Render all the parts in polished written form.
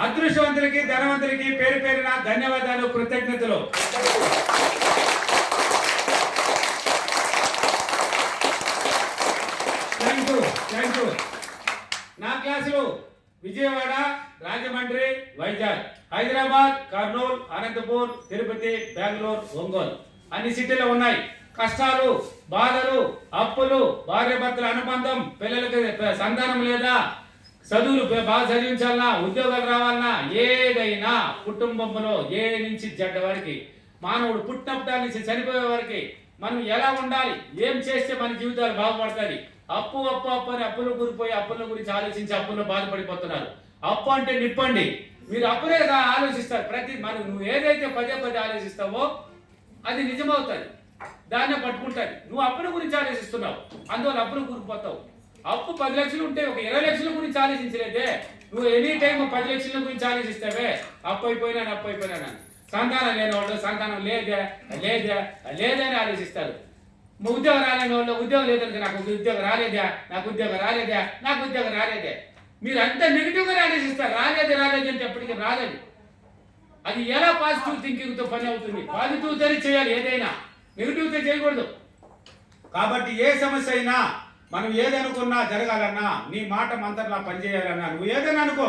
అదృష్టవంతులకి ధనవంతులకి పేరు పేరున ధన్యవాదాలు, కృతజ్ఞతలు. Thank you. నా క్లాసులు విజయవాడ, రాజమండ్రి, వైజాగ్, హైదరాబాద్, కర్నూలు, అనంతపూర్, తిరుపతి, బెంగళూరు, ఒంగోలు అన్ని సిటీలో ఉన్నాయి. కష్టాలు, బాధలు, అప్పులు, భార్యాభర్తల అనుబంధం, పిల్లలకి సంతానం లేదా, చదువులు బాగా చదివించాలన్నా, ఉద్యోగాలు రావాలన్నా, ఏదైనా కుటుంబంలో ఏ నుంచి జడ్డ వారికి, మానవుడు పుట్టినప్పటి నుంచి చనిపోయే వారికి మనం ఎలా ఉండాలి, ఏం చేస్తే మన జీవితాలు బాగుపడతాయి. అప్పు అప్పు అప్పు అని అప్పులు కూరిపోయి అప్పుల గురించి ఆలోచించి అప్పుల్లో బాధపడిపోతున్నారు. అప్పు అంటే నిప్పండి. మీరు అప్పులే ఆలోచిస్తారు. నువ్వు ఏదైతే పదే పదే ఆలోచిస్తావో అది నిజమవుతుంది, దాన్నే పట్టుకుంటుంది. నువ్వు అప్పుల గురించి ఆలోచిస్తున్నావు, అందువల్ల అప్పులు కూరిపోతావు. అప్పు 10 లక్షలు ఉంటే ఒక 20 లక్షల గురించి ఆలోచించలేదే. నువ్వు ఎనీ టైం 10 లక్షల గురించి ఆలోచిస్తావే, అప్పు అయిపోయినాను. సంతానం లేని వాళ్ళు సంతానం లేదే అని ఆలోచిస్తారు. ఉద్యోగం రాలేని వాళ్ళు ఉద్యోగం లేదని, నాకు ఉద్యోగం రాలేదే. మీరు అంతా నెగిటివ్గా ఆలోచిస్తారు. రాలేదు అంటే ఎప్పటికీ రాలేదు. అది ఎలా పాజిటివ్ థింకింగ్తో పని అవుతుంది? పాజిటివ్తో చేయాలి ఏదైనా, నెగిటివ్తో చేయకూడదు. కాబట్టి ఏ సమస్య అయినా మనం ఏదనుకున్నా జరగాలన్నా, నీ మాట మంత్రంలా పనిచేయాలన్నా, నువ్వు ఏదైనా అనుకో.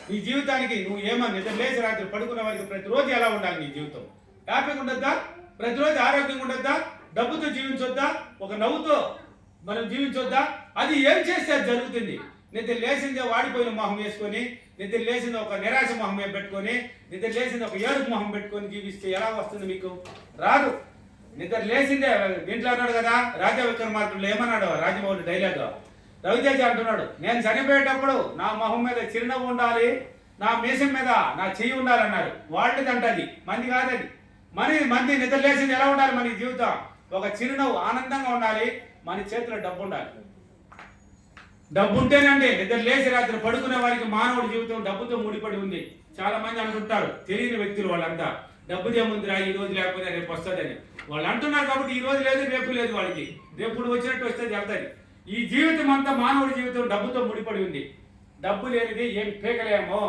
నీ జీవితానికి నువ్వు ఏమన్నా నిద్ర లేచి రాత్రి పడుకున్న వారికి ప్రతిరోజు ఎలా ఉండాలి? నీ జీవితం హ్యాపీగా ఉండొద్దా? ప్రతిరోజు ఆరోగ్యంగా ఉండొద్దా? డబ్బుతో జీవించొద్దా? ఒక నవ్వుతో మనం జీవించొద్దా? అది ఏం చేస్తే అది జరుగుతుంది. నిద్ర లేచిందే వాడిపోయిన మొహం వేసుకొని, నిద్ర లేచింది ఒక నిరాశ మొహం పెట్టుకొని, నిద్ర లేచింది ఒక ఏడుపు మొహం పెట్టుకొని జీవిస్తే ఎలా వస్తుంది? మీకు రాదు. నిద్ర లేచిందే. దీంట్లో అన్నాడు కదా రాజా విక్రమార్కుడు, ఏమన్నాడు రాజమౌళి డైలాగ్, రవితేజ అంటున్నాడు, నేను చనిపోయేటప్పుడు నా మొహం మీద చిరునవ్వు ఉండాలి, నా మీసం మీద నా చెయ్యి ఉండాలన్నాడు. వాళ్ళది అంటది, మంది కాదది. మంది నిద్ర లేచింది ఎలా ఉండాలి? మన జీవితం ఒక చిరునవ్వు, ఆనందంగా ఉండాలి. మన చేతిలో డబ్బు ఉండాలి. డబ్బు ఉంటేనండి నిద్ర లేచి రాత్రి పడుకునే వారికి మానవుడి జీవితం డబ్బుతో ముడిపడి ఉంది. చాలా మంది అంటుంటారు, తెలియని వ్యక్తులు వాళ్ళంతా, డబ్బుదేముందిరా ఈ రోజు లేకపోతే రేపు వస్తుందని వాళ్ళు అంటున్నారు. కాబట్టి ఈ రోజు లేదు రేపు లేదు, వాళ్ళకి రేపు వచ్చినట్టు వస్తే వెళ్తాయి. ఈ జీవితం అంతా మానవుడి జీవితం డబ్బుతో ముడిపడి ఉంది. డబ్బు లేనిది ఏం పీకలేమో,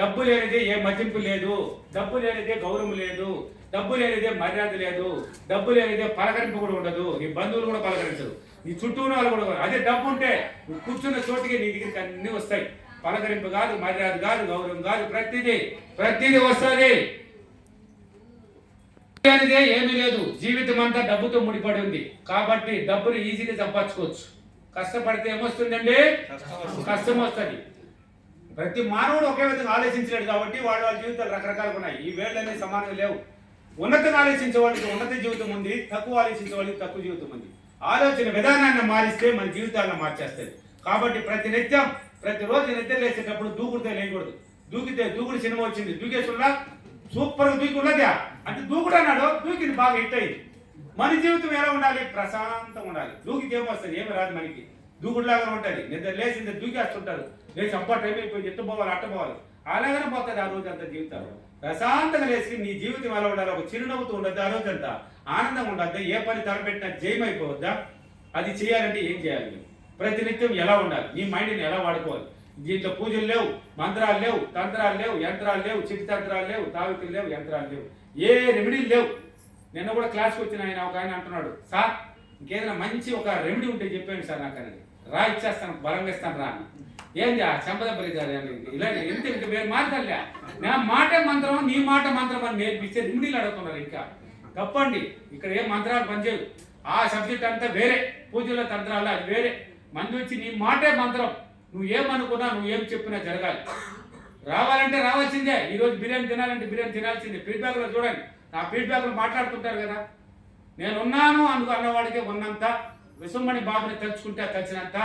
డబ్బు లేనిది ఏ మతింపు లేదు, డబ్బు లేనిదే గౌరవం లేదు, డబ్బు లేనిదే మర్యాద లేదు, డబ్బు లేనిదే పలకరింపు కూడా ఉండదు. నీ బంధువులు కూడా పలకరించదు, నీ చుట్టూ ఉన్న వాళ్ళు కూడా. అదే డబ్బు ఉంటే నువ్వు కూర్చున్న చోటికి నీ దగ్గరికి అన్ని వస్తాయి. పలకరింపు కాదు, మర్యాద కాదు, గౌరవం కాదు, ప్రతిదీ వస్తుంది. అనేదే ఏమీ లేదు. జీవితం అంతా డబ్బుతో ముడిపడి ఉంది. కాబట్టి డబ్బును ఈజీగా సంపాదించుకోవచ్చు. కష్టపడితే ఏమొస్తుందండి? కష్టం వస్తుంది. ప్రతి మానవుడు ఒకే విధంగా ఆలోచించలేడు. కాబట్టి వాళ్ళ జీవితాలు రకరకాలుగా ఉన్నాయి. ఈ వేళ్ళన్నీ సమానంగా లేవు. ఉన్నతంగా ఆలోచించే వాళ్ళకి ఉన్నత జీవితం ఉంది, తక్కువ ఆలోచించే వాళ్ళకి తక్కువ జీవితం ఉంది. ఆలోచన విధానాన్ని మారిస్తే మన జీవితాలను మార్చేస్తుంది. కాబట్టి ప్రతిరోజు నిద్ర లేచేటప్పుడు దూకుడితే లేకూడదు. దూకుడు సినిమా వచ్చింది, దూకేసుకున్నా సూపర్గా దూకి ఉన్నదా అంటే దూకుడు అన్నాడు, దూకింది బాగా హిట్ అయింది. మన జీవితం ఎలా ఉండాలి? ప్రశాంతంగా ఉండాలి. దూకితే ఏమొస్తుంది? ఏమి రాదు మనకి. దూకుడులాగానే ఉంటుంది. నిద్ర లేచింది దూకేస్తుంటారు. లేచి అబ్బా టైం అయిపోయి ఎట్టు పోవాలి అట్ట పోవాలి, అలాగనే పోతుంది ఆ రోజు అంతా జీవితాలు. ప్రశాంతంగా లేచి నీ జీవితం ఎలా ఉండాలి? ఒక చిరునవ్వుతూ ఉండద్దు, ఆ రోజు అంతా ఆనందంగా ఉండద్దా? ఏ పని తలపెట్టినా జయమైపోవద్దా? అది చేయాలంటే ఏం చేయాలి? ప్రతినిత్యం ఎలా ఉండాలి? నీ మైండ్ని ఎలా వాడుకోవాలి? దీంట్లో పూజలు లేవు, మంత్రాలు లేవు, తంత్రాలు లేవు, యంత్రాలు లేవు, చిట్టి తంత్రాలు లేవు, తావికులు లేవు, యంత్రాలు లేవు, ఏ రెమెడీలు లేవు. నిన్న కూడా క్లాస్కి వచ్చిన ఒక ఆయన అంటున్నాడు, సార్ ఇంకేదైనా మంచి ఒక రెమెడీ ఉంటే చెప్పండి సార్ నాకు అనేది. రా ఇచ్చేస్తాను, బలంగా ఇస్తాను రా అని. ఏంది ఆ చెంపదబ్బరి ఇలా ఎంత వేరే మాట్లాడలే. నా మాటే మంత్రం, నీ మాట మంత్రం అని నేర్పిస్తే రెమెడీలు అడుగుతున్నారు. ఇంకా తప్పండి. ఇక్కడ ఏం మంత్రాలు పనిచేయవు. ఆ సబ్జెక్ట్ అంతా వేరే, పూజల తంత్రాలు అది వేరే. మంది వచ్చి నీ మాటే మంత్రం, నువ్వు ఏమనుకున్నా నువ్వు ఏం చెప్పినా జరగాలి. రావాలంటే రావాల్సిందే. ఈరోజు బిర్యానీ తినాలంటే బిర్యానీ తినాల్సిందే. ఫీడ్బ్యాక్లో చూడండి, నా ఫీడ్బ్యాక్లో మాట్లాడుతుంటారు కదా, నేను ఉన్నాను అన్నవాడికి ఉన్నంత, విసుమ్మని బాబుని తలుచుకుంటే తలిచినంత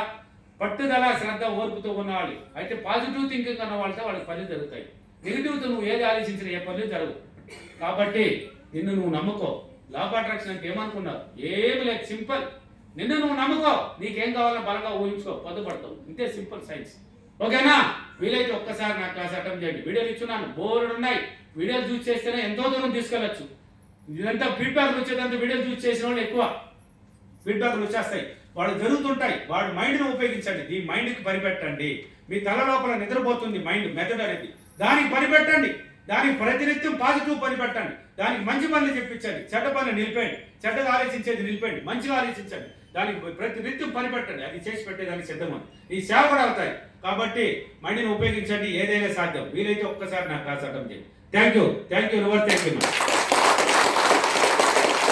పట్టుదల శ్రద్ధ ఓర్పుతో ఉన్నవాళ్ళు. అయితే పాజిటివ్ థింకింగ్ అన్న వాళ్ళతో వాళ్ళకి పనులు జరుగుతాయి. నెగిటివ్తో నువ్వు ఏది ఆలోచించినా ఏ పనులు జరగవు. కాబట్టి నిన్ను నువ్వు నమ్ముకో. లా ఆఫ్ అట్రాక్షన్ అంటే ఏమనుకున్నావు? ఏమి లేదు, సింపుల్. నిన్ను నువ్వు నమ్ముకో, నీకేం కావాలో బలంగా ఊహించుకో, పొద్దుపడతావు. ఇంతే సింపుల్ సైన్స్. ఓకేనా? వీలైతే ఒక్కసారి నా క్లాస్ అటెండ్ చేయండి. వీడియోలు ఇచ్చున్నాను, బోర్డు ఉన్నాయి. వీడియోలు చూసి చేస్తేనే ఎంతో దూరం తీసుకెళ్ళచ్చు. ఇదంతా ఫీడ్బ్యాక్లు వచ్చేదంతా వీడియోలు చూసి చేసిన వాళ్ళు ఎక్కువ ఫీడ్బ్యాక్లు వచ్చేస్తాయి, వాళ్ళు జరుగుతుంటాయి. వాడు మైండ్ని ఉపయోగించండి, ఈ మైండ్కి పనిపెట్టండి. మీ తల లోపల నిద్రపోతుంది మైండ్ మెథడ్ అనేది, దానికి పనిపెట్టండి. దానికి ప్రతినిత్యం పాజిటివ్ పని పెట్టండి. దానికి మంచి పనులు చెప్పించండి, చెడ్డ పనులు నిలిపేయండి. చెడ్డగా ఆలోచించేది నిలిపేయండి, మంచిగా ఆలోచించండి. దానికి ప్రతినిత్యం పని పెట్టండి, అది చేసి పెట్టేదానికి సిద్ధమని ఈ సేవ కూడా అవుతాయి. కాబట్టి మైండ్ని ఉపయోగించండి, ఏదైనా సాధ్యం. వీలైతే ఒక్కసారి నా క్లాస్ అటెండ్ చేయండి. Thank you reverse thank you.